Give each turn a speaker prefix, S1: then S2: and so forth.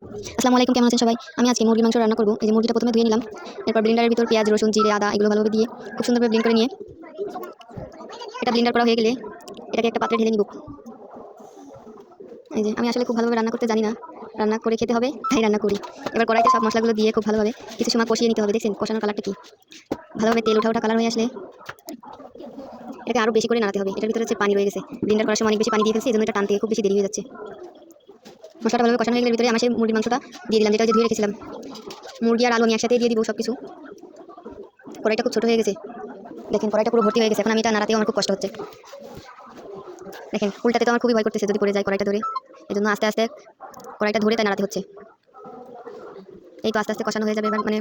S1: আসসালামু আলাইকুম, কেমন আছেন সবাই? আমি আজকে মুরগির মাংস রান্না করব। এই যে মুরগিটা প্রথমে ধুয়ে নিলাম, এরপর ব্লেন্ডারের ভিতর পেঁয়াজ, রসুন, জিরে, আদা এগুলো ভালোভাবে দিয়ে খুব সুন্দরভাবে ব্লেন্ড করে নিয়ে এটা ব্লেন্ডার করা হয়ে গেলে এটাকে একটা পাত্রে ঢেলে নিব। এই যে আমি আসলে খুব ভালোভাবে রান্না করতে জানি না, রান্না করে খেতে হবে তাই রান্না করি। এবার কড়াইতে সব মশলাগুলো দিয়ে খুব ভালোভাবে কিছু সময় কষিয়ে নিতে হবে। দেখছেন কষানোর কালারটা কি ভালোভাবে তেল ওঠা কালার হয়ে আসলে এটাকে আরও বেশি করে নাড়াতে হবে। এটার ভিতরে হচ্ছে পানি রয়ে গেছে, ব্লেন্ডার করার সময় অনেক বেশি পানি দিয়ে ফেলছি, এই জন্য এটা টানতে খুব বেশি দেরি হয়ে যাচ্ছে। মশলাটা ভালোভাবে কষানো হয়ে গেলে ভিতরে আমি সেই মুরগির মাংসটা দিয়ে দিলাম, যেটা ধুয়ে রেখেছিলাম। মুরগি আর আলু আমি একসাথে দিয়ে দিব সব কিছু। কড়াইটা খুব ছোট হয়ে গেছে, দেখেন কড়াইটা পুরো ভর্তি হয়ে গেছে। এখন আমি এটা নাড়াতেও আমার খুব কষ্ট হচ্ছে। দেখেন উল্টাতে তো আমার খুবই ভয় করতেছে যদি পড়ে যায় কড়াইটা ধরে, এই জন্য আস্তে আস্তে কড়াইটা ধরে তাই নাড়াতে হচ্ছে। এই তো আস্তে আস্তে কষানো হয়ে যাবে। এবার মানে